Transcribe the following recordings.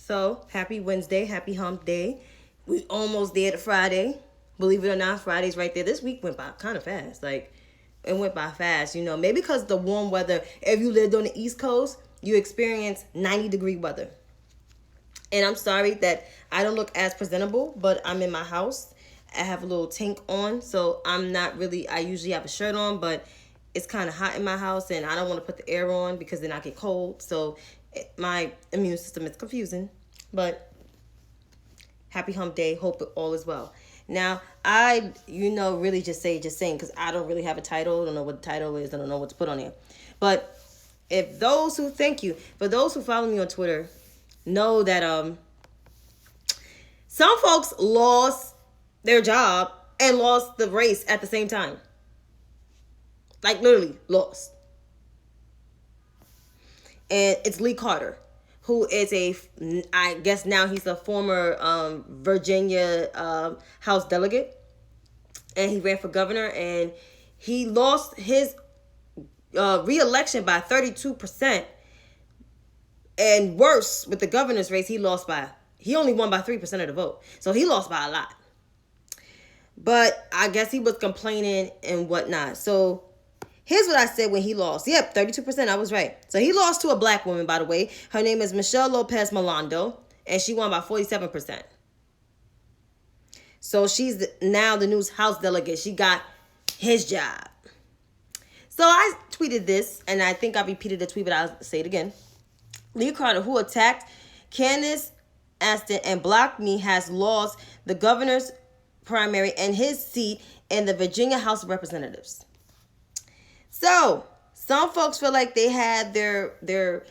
So, happy Wednesday, happy hump day. We almost there to Friday. Believe it or not, Friday's right there. This week went by kind of fast. Like, it went by fast, Maybe because the warm weather, if you lived on the East Coast, you experience 90-degree weather. And I'm sorry that I don't look as presentable, but I'm in my house. I have a little tank on, so I'm not really, I usually have a shirt on, but it's kind of hot in my house, and I don't want to put the air on because then I get cold. So my immune system is confusing. But happy hump day. Hope all is well. Now, I, really just saying, because I don't really have a title. I don't know what the title is. I don't know what to put on there. But thank you. For those who follow me on Twitter, know that some folks lost their job and lost the race at the same time. Like, literally lost. And it's Lee Carter, who is I guess now he's a former Virginia House delegate. And he ran for governor, and he lost his re-election by 32%. And worse, with the governor's race, he only won by 3% of the vote. So he lost by a lot. But I guess he was complaining and whatnot. So here's what I said when he lost. Yep, 32%. I was right. So he lost to a black woman, by the way. Her name is Michelle Lopez Malondo, and she won by 47%. So she's now the new House delegate. She got his job. So I tweeted this, and I think I repeated the tweet, but I'll say it again. Lee Carter, who attacked Candace Aston and blocked me, has lost the governor's primary and his seat in the Virginia House of Representatives. So, some folks feel like they had their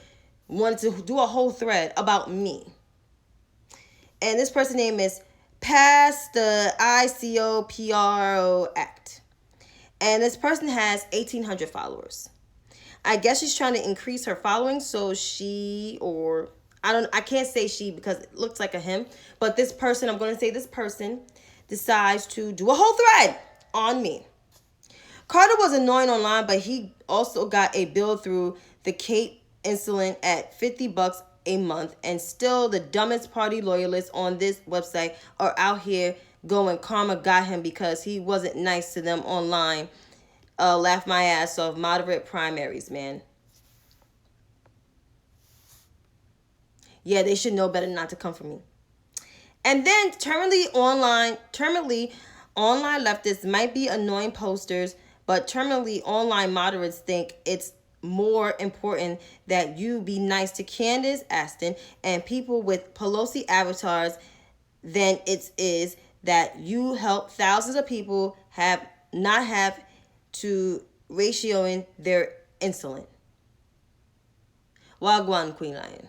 wanted to do a whole thread about me. And this person's name is Pass the ICOPRO Act. And this person has 1,800 followers. I guess she's trying to increase her following, so I can't say she because it looks like a him, but this person decides to do a whole thread on me. Carter was annoying online, but he also got a bill through the Cape Insulin at $50 a month, and still the dumbest party loyalists on this website are out here going karma got him because he wasn't nice to them online. Laugh my ass off. Moderate primaries, man. Yeah, they should know better not to come for me. And then terminally online leftists might be annoying posters, but terminally online moderates think it's more important that you be nice to Candace Aston and people with Pelosi avatars than it is that you help thousands of people not have to ratioing their insulin. Wagwan, Queen Lion.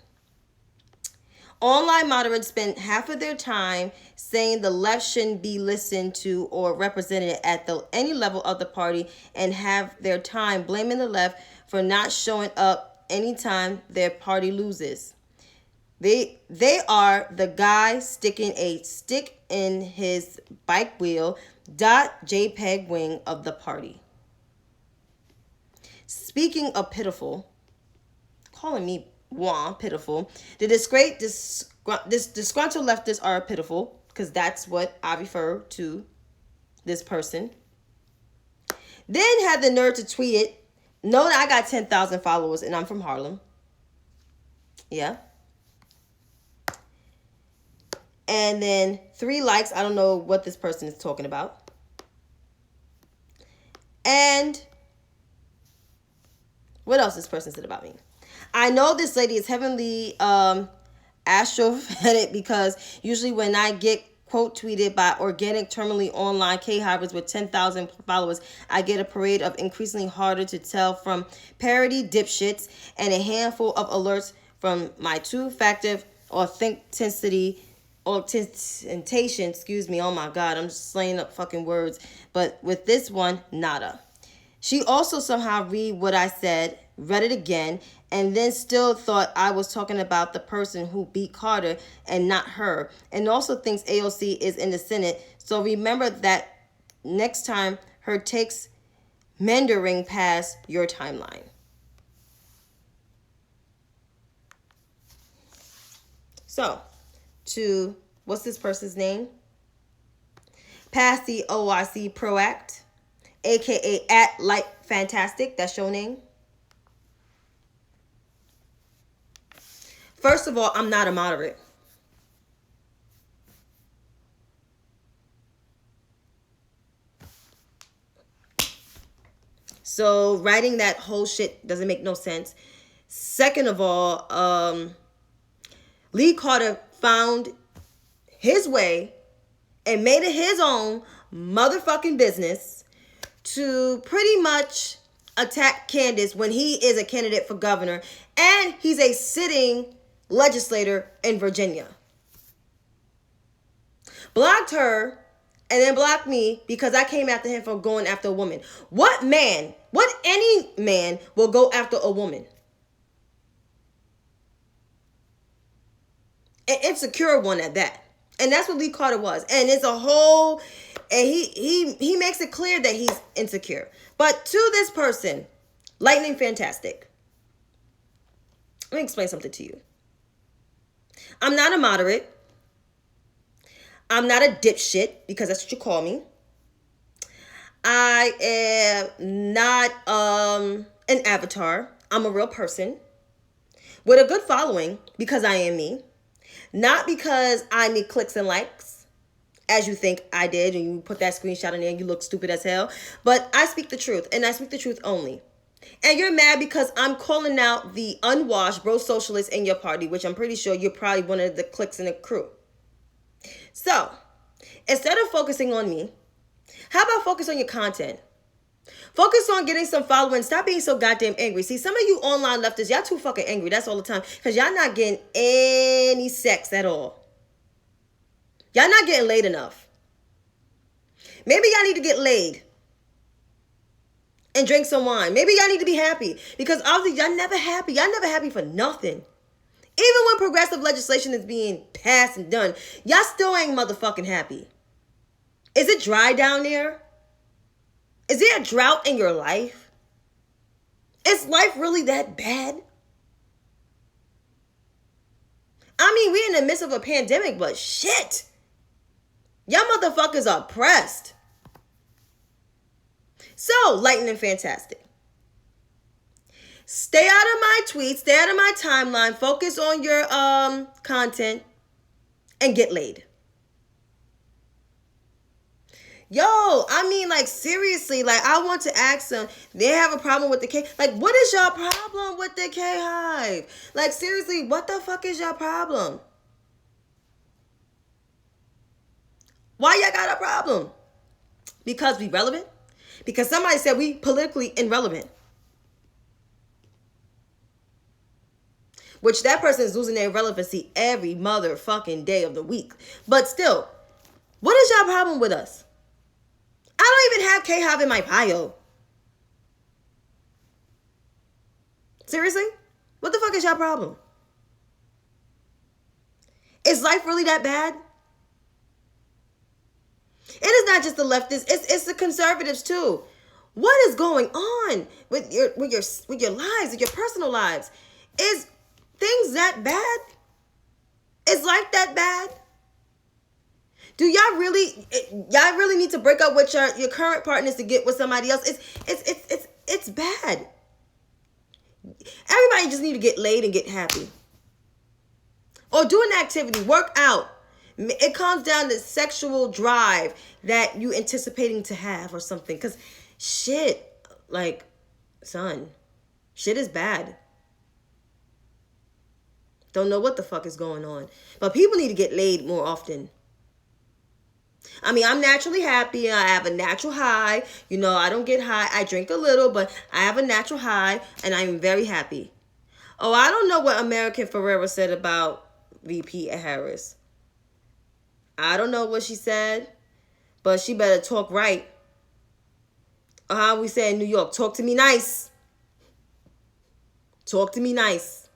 Online moderates spend half of their time saying the left shouldn't be listened to or represented at any level of the party, and have their time blaming the left for not showing up anytime their party loses. They are the guy sticking a stick in his bike wheel .jpeg wing of the party. Speaking of pitiful, calling me pitiful, the disgruntled leftists are pitiful, because that's what I refer to this person. Then had the nerve to tweet it. Know that I got 10,000 followers and I'm from Harlem. Yeah. And then 3 likes. I don't know what this person is talking about. And what else this person said about me? I know this lady is heavenly astrophetic, because usually when I get quote tweeted by organic terminally online K-hybrids with 10,000 followers, I get a parade of increasingly harder to tell from parody dipshits and a handful of alerts from my two-factor authentication, excuse me, oh my God, I'm just slaying up fucking words. But with this one, nada. She also somehow read what I said, read it again, and then still thought I was talking about the person who beat Carter and not her, and also thinks AOC is in the Senate. So remember that next time her takes meandering past your timeline. So, to, what's this person's name? Pass the OIC Proact, aka at Light Fantastic. That's your name. First of all, I'm not a moderate. So writing that whole shit doesn't make no sense. Second of all, Lee Carter found his way and made it his own motherfucking business to pretty much attack Candace when he is a candidate for governor and he's a sitting legislator in Virginia. Blocked her and then blocked me because I came after him for going after a woman. What any man will go after a woman? An insecure one at that. And that's what Lee Carter was. And it's a whole, and he makes it clear that he's insecure. But to this person, Lightning Fantastic, let me explain something to you. I'm not a moderate. I'm not a dipshit, because that's what you call me. I am not an avatar. I'm a real person with a good following because I am me. Not because I need clicks and likes, as you think I did, and you put that screenshot in there and you look stupid as hell. But I speak the truth, and I speak the truth only. And you're mad because I'm calling out the unwashed bro socialists in your party, which I'm pretty sure you're probably one of the cliques in the crew. So, instead of focusing on me, how about focus on your content? Focus on getting some following. Stop being so goddamn angry. See, some of you online leftists, y'all too fucking angry. That's all the time. Because y'all not getting any sex at all. Y'all not getting laid enough. Maybe y'all need to get laid and drink some wine. Maybe y'all need to be happy. Because obviously y'all never happy. Y'all never happy for nothing. Even when progressive legislation is being passed and done, y'all still ain't motherfucking happy. Is it dry down there? Is there a drought in your life? Is life really that bad? I mean, we're in the midst of a pandemic, but shit. Y'all motherfuckers are pressed. So, Lightning Fantastic. Stay out of my tweets, stay out of my timeline, focus on your content, and get laid. Yo, I mean, like, seriously, like, I want to ask them, they have a problem with the K. Like, what is your problem with the K-Hive? Like, seriously, what the fuck is your problem? Why y'all got a problem? Because we relevant? Because somebody said we politically irrelevant. Which that person is losing their relevancy every motherfucking day of the week. But still, what is y'all problem with us? I don't even have K-Hive in my bio. Seriously? What the fuck is y'all problem? Is life really that bad? It is not just the leftists, it's the conservatives too. What is going on with your lives, with your personal lives? Is things that bad? Is life that bad? Do y'all really need to break up with your current partners to get with somebody else? It's bad. Everybody just need to get laid and get happy. Or do an activity, work out. It comes down to sexual drive that you anticipating to have or something. Because shit, like, son, shit is bad. Don't know what the fuck is going on. But people need to get laid more often. I mean, I'm naturally happy. I have a natural high. You know, I don't get high. I drink a little, but I have a natural high, and I'm very happy. Oh, I don't know what American Ferrera said about VP Harris. I don't know what she said, but she better talk right. Or how we say in New York, talk to me nice. Talk to me nice.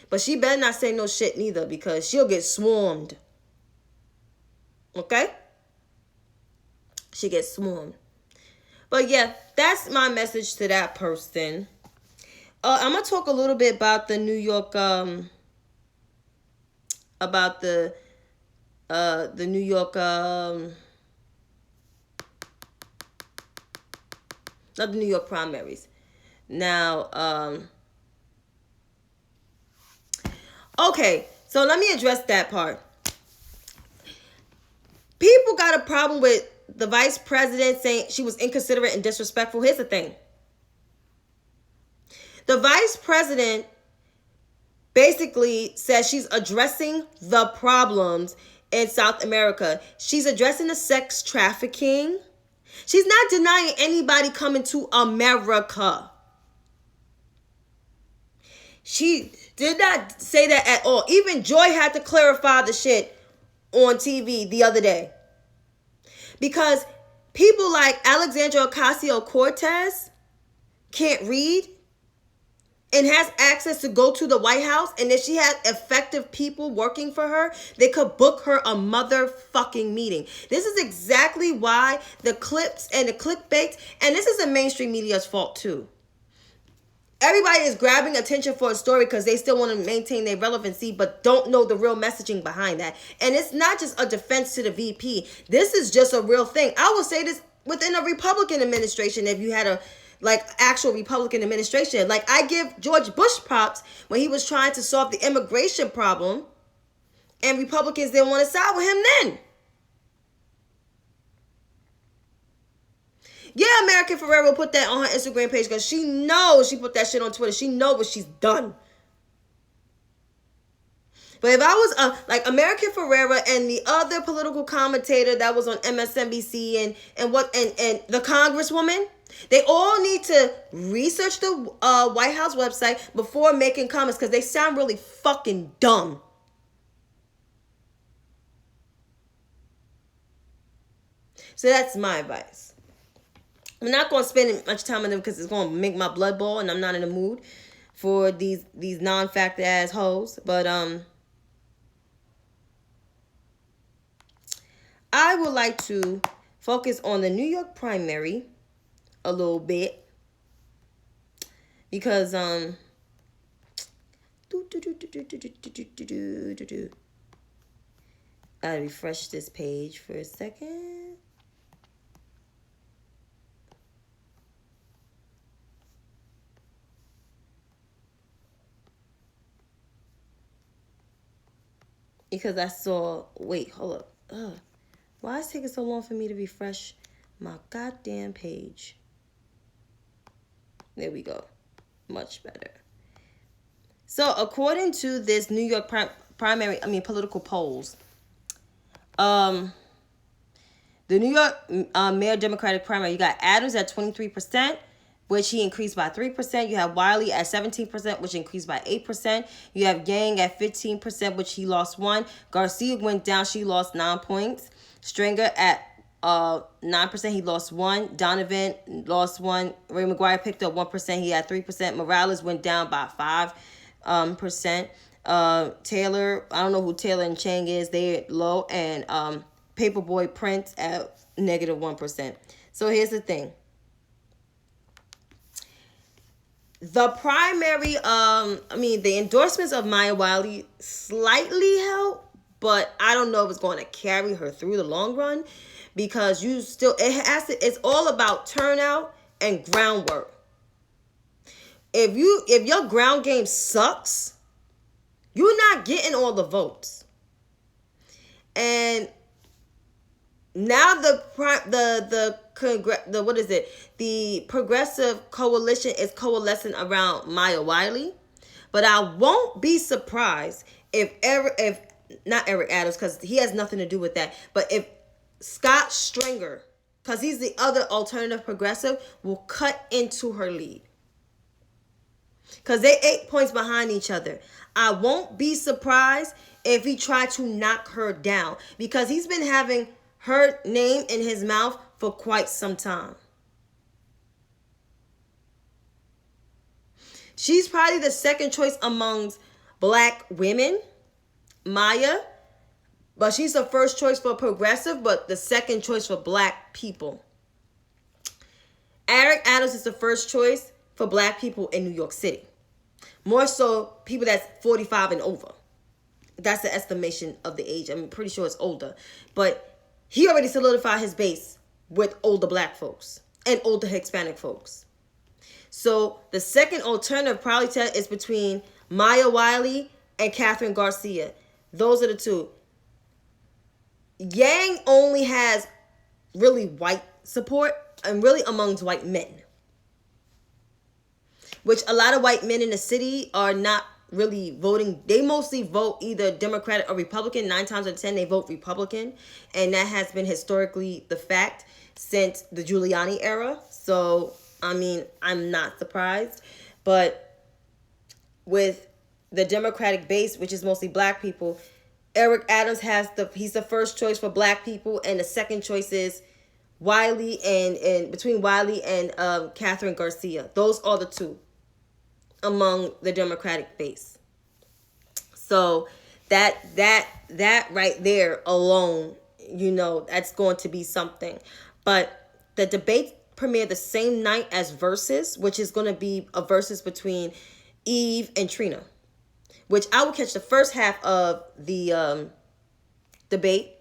But she better not say no shit neither, because she'll get swarmed. Okay? She gets swarmed. But yeah, that's my message to that person. I'm going to talk a little bit about the New York about the New York not the New York primaries. Now, okay, so let me address that part. People got a problem with the vice president saying she was inconsiderate and disrespectful. Here's the thing. The vice president basically says she's addressing the problems in South America. She's addressing the sex trafficking. She's not denying anybody coming to America. She did not say that at all. Even Joy had to clarify the shit on TV the other day. Because people like Alexandria Ocasio-Cortez can't read and has access to go to the White House, and if she had effective people working for her, they could book her a motherfucking meeting. This is exactly why the clips and the clickbait, and this is the mainstream media's fault too. Everybody is grabbing attention for a story because they still want to maintain their relevancy, but don't know the real messaging behind that. And it's not just a defense to the VP. This is just a real thing. I will say this within a Republican administration, if you had a actual Republican administration. Like, I give George Bush props when he was trying to solve the immigration problem, and Republicans didn't want to side with him then. Yeah, American Ferrero put that on her Instagram page because she knows she put that shit on Twitter. She knows what she's done. But if I was American Ferrera and the other political commentator that was on MSNBC and the Congresswoman, they all need to research the White House website before making comments because they sound really fucking dumb. So that's my advice. I'm not going to spend much time on them because it's going to make my blood boil, and I'm not in the mood for these non-factor ass hoes. But I would like to focus on the New York primary a little bit because I refresh this page for a second. Because I saw, wait, hold up. Why is it taking so long for me to refresh my goddamn page? There we go. Much better. So according to this New York political polls, the New York mayor Democratic primary, you got Adams at 23%, which he increased by 3%. You have Wiley at 17%, which increased by 8%. You have Yang at 15%, which he lost 1. Garcia went down. She lost 9 points. Stringer at 9%. He lost 1. Donovan lost 1. Ray McGuire picked up 1%. He had 3%. Morales went down by 5%. Taylor, I don't know who Taylor and Chang is. They're low. And Paperboy Prince at negative 1%. So here's the thing. The primary, the endorsements of Maya Wiley slightly help, but I don't know if it's going to carry her through the long run because it's all about turnout and groundwork. If your ground game sucks, you're not getting all the votes. And now the progressive coalition is coalescing around Maya Wiley, but I won't be surprised if not Eric Adams, because he has nothing to do with that, but if Scott Stringer, because he's the other alternative progressive, will cut into her lead. Because they 8 points behind each other. I won't be surprised if he tried to knock her down, because he's been having her name in his mouth for quite some time. She's probably the second choice amongst black women, Maya, but she's the first choice for progressive, but the second choice for black people. Eric Adams is the first choice for black people in New York City. More so people that's 45 and over. That's the estimation of the age. I'm pretty sure it's older. But he already solidified his base with older black folks and older Hispanic folks. So the second alternative probably is between Maya Wiley and Catherine Garcia. Those are the two. Yang only has really white support and really amongst white men, which a lot of white men in the city are not really voting. They mostly vote either Democratic or Republican. 9 times out of 10, they vote Republican. And that has been historically the fact since the Giuliani era. So, I mean, I'm not surprised. But with the Democratic base, which is mostly black people, Eric Adams he's the first choice for black people. And the second choice is Wiley and between Wiley and Catherine Garcia. Those are the two among the Democratic base. So that right there alone, that's going to be something. But the debate premiered the same night as Versus, which is going to be a versus between Eve and Trina, which I will catch the first half of the debate,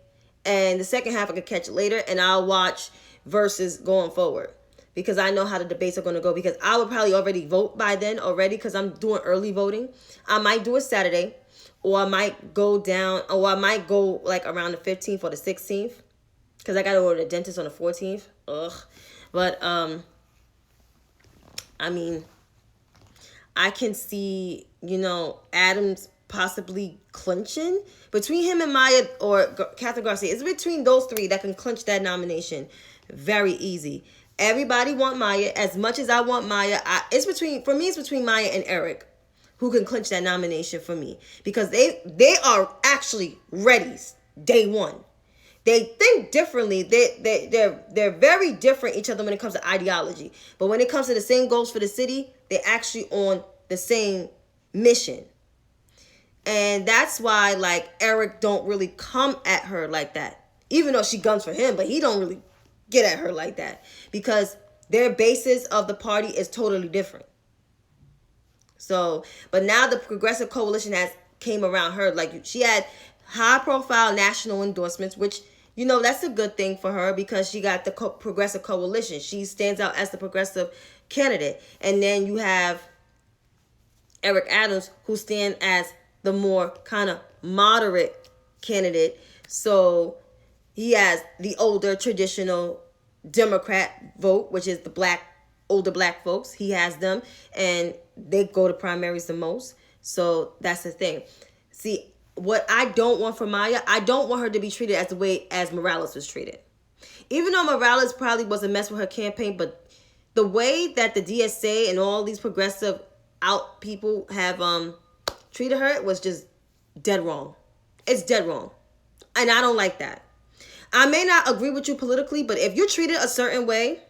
and the second half I could catch later, and I'll watch Versus going forward, because I know how the debates are going to go, because I would probably already vote by then already, because I'm doing early voting. I might do it Saturday, or I might go like around the 15th or the 16th, because I got to go to the dentist on the 14th. Ugh. But, I mean, I can see, Adams possibly clinching between him and Maya or Catherine Garcia. It's between those three that can clinch that nomination very easy. Everybody want Maya as much as I want Maya. It's between Maya and Eric who can clinch that nomination for me, because they are actually ready day one. They think differently. They're very different each other when it comes to ideology. But when it comes to the same goals for the city, they're actually on the same mission. And that's why, like, Eric don't really come at her like that. Even though she guns for him, but he don't really get at her like that, because their basis of the party is totally different. So, but now the Progressive Coalition has came around her. Like, she had high profile national endorsements, which, that's a good thing for her, because she got the Progressive Coalition. She stands out as the progressive candidate. And then you have Eric Adams, who stands as the more kind of moderate candidate. So he has the older traditional Democrat vote, which is the older black folks. He has them, and they go to primaries the most. So that's the thing. See, what I don't want for Maya, I don't want her to be treated as the way as Morales was treated. Even though Morales probably was a mess with her campaign, but the way that the DSA and all these progressive out people have treated her was just dead wrong. It's dead wrong. And I don't like that. I may not agree with you politically, but if you're treated a certain way,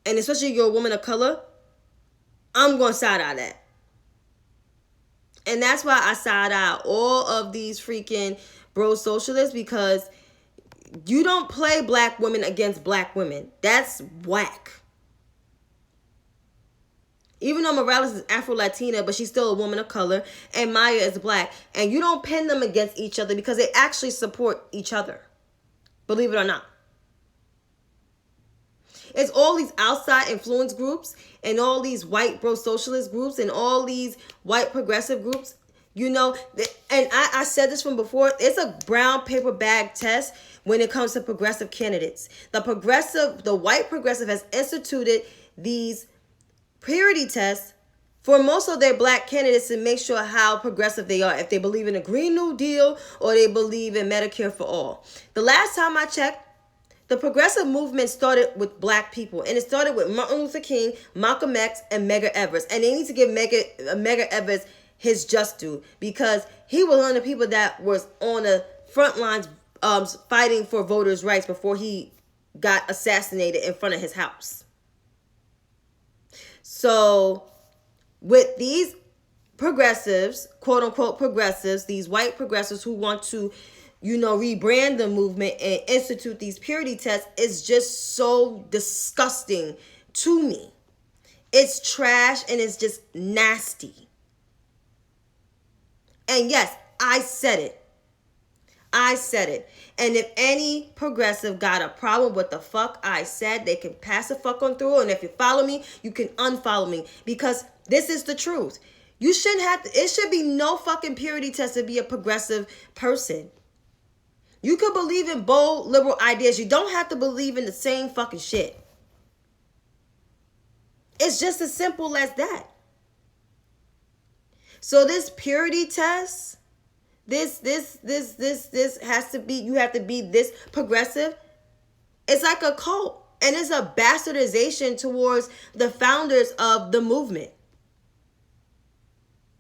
and especially you're a woman of color, I'm going to side eye that. And that's why I side eye all of these freaking bro socialists, because you don't play black women against black women. That's whack. Even though Morales is Afro-Latina, but she's still a woman of color, and Maya is black. And you don't pin them against each other, because they actually support each other. Believe it or not. It's all these outside influence groups and all these white bro-socialist groups and all these white progressive groups. And I said this from before, it's a brown paper bag test when it comes to progressive candidates. The white progressive has instituted these purity tests for most of their black candidates to make sure how progressive they are, if they believe in a Green New Deal or they believe in Medicare for all. The last time I checked, the progressive movement started with black people, and it started with Martin Luther King, Malcolm X, and Medgar Evers. And they need to give Medgar Evers his just due, because he was one of the people that was on the front lines fighting for voters' rights before he got assassinated in front of his house. So with these progressives, quote unquote progressives, these white progressives who want to, rebrand the movement and institute these purity tests, is just so disgusting to me. It's trash and it's just nasty. And yes, I said it. I said it. And if any progressive got a problem with the fuck I said, they can pass the fuck on through. And if you follow me, you can unfollow me. Because this is the truth. You shouldn't have to, it should be no fucking purity test to be a progressive person. You could believe in bold liberal ideas. You don't have to believe in the same fucking shit. It's just as simple as that. So this purity test, this has to be, you have to be this progressive. It's like a cult. And it's a bastardization towards the founders of the movement.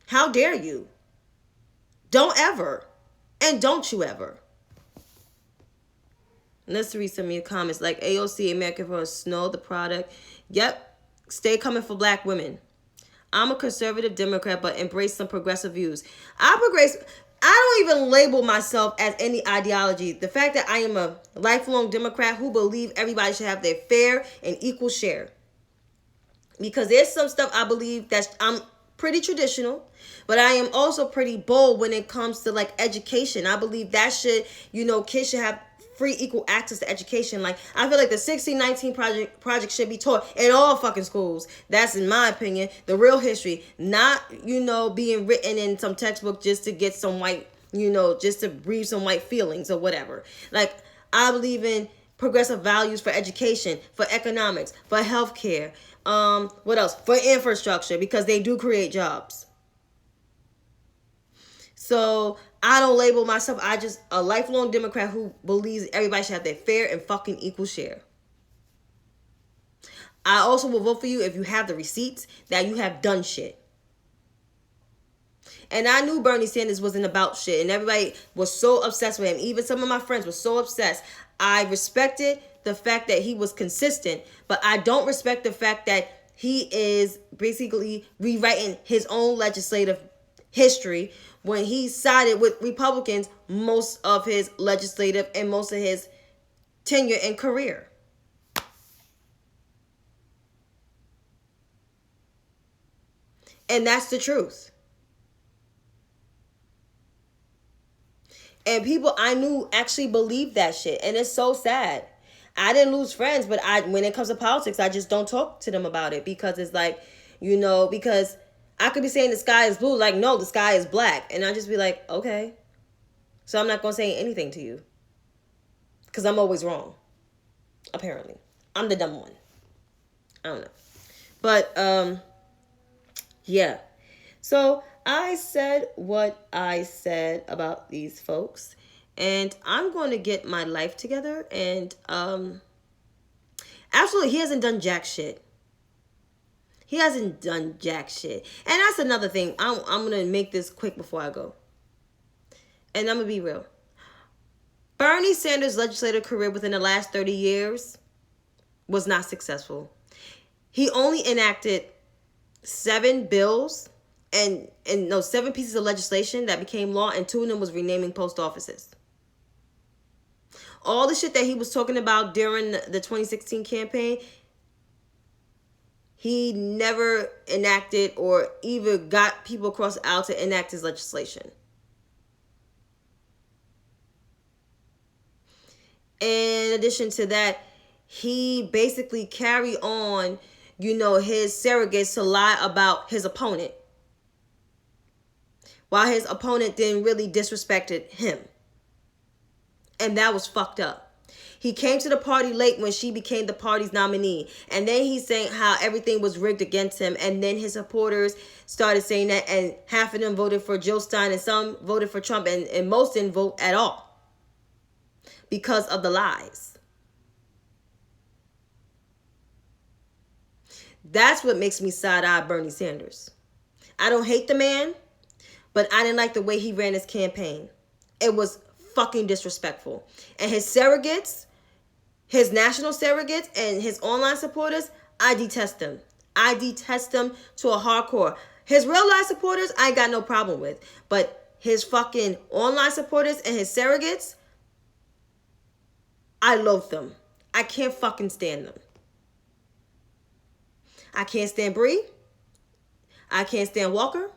How dare you? Don't ever. And don't you ever. Let's read some of your comments. Like AOC, American for Snow, the product. Yep. Stay coming for black women. I'm a conservative Democrat, but embrace some progressive views. I don't even label myself as any ideology. The fact that I am a lifelong Democrat who believe everybody should have their fair and equal share. Because there's some stuff I believe that I'm pretty traditional, but I am also pretty bold when it comes to like education. I believe that should, kids should have free equal access to education. Like I feel like the 1619 project should be taught in all fucking schools. That's in my opinion the real history, not being written in some textbook just to get some white, just to breathe some white feelings or whatever. Like I believe in progressive values for education, for economics, for healthcare, what else, for infrastructure, because they do create jobs. So I don't label myself. I just a lifelong Democrat who believes everybody should have their fair and fucking equal share. I also will vote for you if you have the receipts that you have done shit. And I knew Bernie Sanders wasn't about shit, and everybody was so obsessed with him. Even some of my friends were so obsessed. I respected the fact that he was consistent, but I don't respect the fact that he is basically rewriting his own legislative history when he sided with Republicans most of his legislative and most of his tenure and career. And that's the truth. And people I knew actually believed that shit. And it's so sad. I didn't lose friends, but when it comes to politics, I just don't talk to them about it. Because it's like, because I could be saying the sky is blue, like, no, the sky is black. And I just be like, okay. So I'm not going to say anything to you. Because I'm always wrong. Apparently. I'm the dumb one. I don't know. But, yeah. So I said what I said about these folks. And I'm going to get my life together. And, absolutely, he hasn't done jack shit. He hasn't done jack shit. And that's another thing. I'm going to make this quick before I go. And I'm going to be real. Bernie Sanders' legislative career within the last 30 years was not successful. He only enacted 7 bills and 7 pieces of legislation that became law, and 2 of them was renaming post offices. All the shit that he was talking about during the 2016 campaign, he never enacted or even got people across the aisle to enact his legislation. In addition to that, he basically carried on, his surrogates to lie about his opponent, while his opponent didn't really disrespected him. And that was fucked up. He came to the party late when she became the party's nominee. And then he's saying how everything was rigged against him. And then his supporters started saying that. And half of them voted for Jill Stein and some voted for Trump. And most didn't vote at all. Because of the lies. That's what makes me side-eye Bernie Sanders. I don't hate the man. But I didn't like the way he ran his campaign. It was fucking disrespectful. And his surrogates, his national surrogates and his online supporters, I detest them. I detest them to a hardcore. His real life supporters, I ain't got no problem with. But his fucking online supporters and his surrogates, I loathe them. I can't fucking stand them. I can't stand Bree. I can't stand Walker.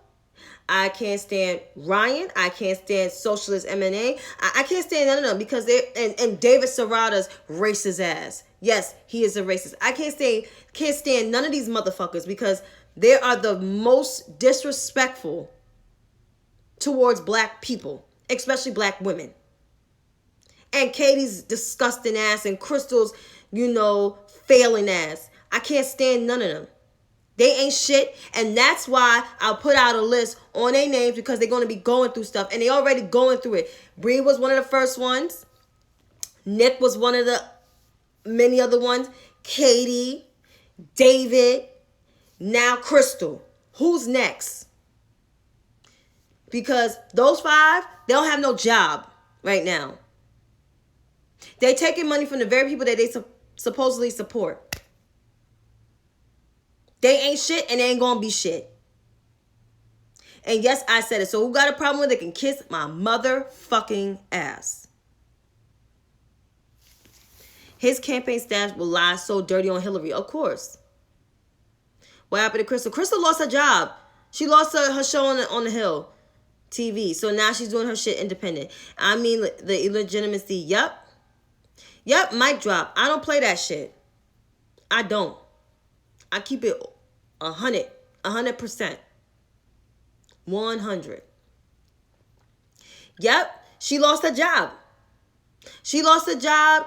I can't stand Ryan. I can't stand Socialist MNA. I can't stand none of them because they're and David Serrata's racist ass. Yes, he is a racist. I can't stand none of these motherfuckers because they are the most disrespectful towards black people, especially black women. And Katie's disgusting ass and Crystal's, failing ass. I can't stand none of them. They ain't shit, and that's why I'll put out a list on their names because they're going to be going through stuff, and they already going through it. Bree was one of the first ones. Nick was one of the many other ones. Katie, David, now Crystal. Who's next? Because those 5, they don't have no job right now. They taking money from the very people that they supposedly support. They ain't shit and they ain't gonna be shit. And yes, I said it. So who got a problem with it can kiss my motherfucking ass. His campaign staff will lie so dirty on Hillary. Of course. What happened to Crystal? Crystal lost her job. She lost her show on the Hill TV. So now she's doing her shit independent. I mean, the illegitimacy. Yep, mic drop. I don't play that shit. I don't. I keep it 100%. 100. Yep, she lost her job.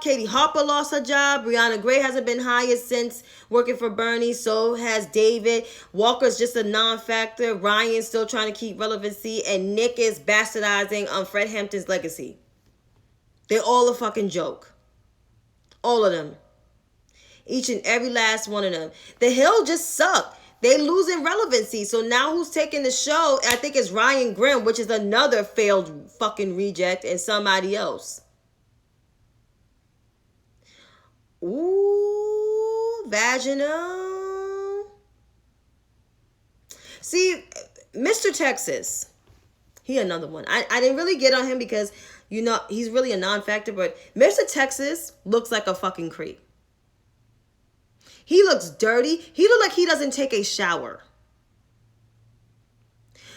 Katie Harper lost her job. Brianna Gray hasn't been hired since working for Bernie. So has David. Walker's just a non-factor. Ryan's still trying to keep relevancy. And Nick is bastardizing Fred Hampton's legacy. They're all a fucking joke. All of them. Each and every last one of them. The Hill just sucked. They losing relevancy. So now who's taking the show? I think it's Ryan Grimm, which is another failed fucking reject, and somebody else. Ooh, vaginal. See, Mr. Texas. He another one. I didn't really get on him because, he's really a non-factor, but Mr. Texas looks like a fucking creep. He looks dirty. He looks like he doesn't take a shower.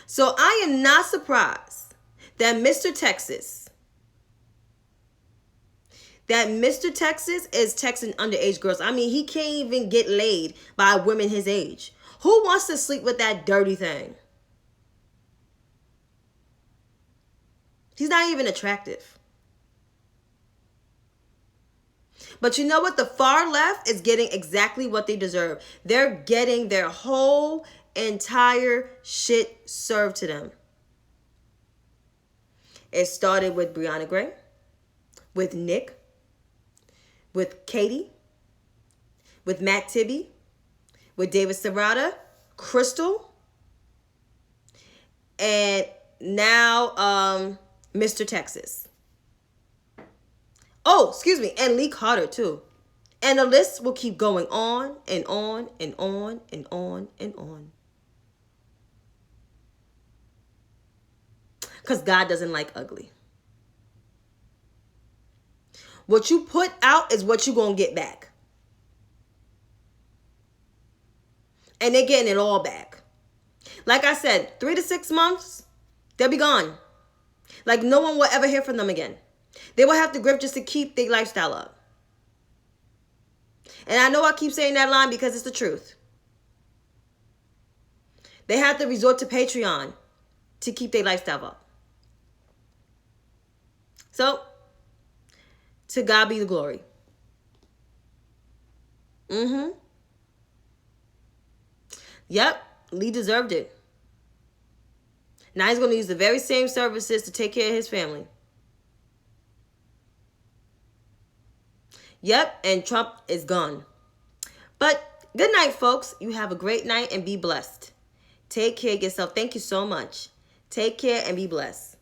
So I am not surprised that Mr. Texas is texting underage girls. I mean, he can't even get laid by women his age. Who wants to sleep with that dirty thing? He's not even attractive. But you know what? The far left is getting exactly what they deserve. They're getting their whole entire shit served to them. It started with Brianna Gray, with Nick, with Katie, with Matt Tibby, with David Serrata, Crystal, and now Mr. Texas. Oh, excuse me, and Lee Carter too. And the list will keep going on and on and on and on and on. Because God doesn't like ugly. What you put out is what you're going to get back. And they're getting it all back. Like I said, 3 to 6 months, they'll be gone. Like no one will ever hear from them again. They will have to grip just to keep their lifestyle up. And I know I keep saying that line because it's the truth. They have to resort to Patreon to keep their lifestyle up. So, to God be the glory. Yep, Lee deserved it. Now he's going to use the very same services to take care of his family. Yep, and Trump is gone. But good night, folks. You have a great night and be blessed. Take care of yourself. Thank you so much. Take care and be blessed.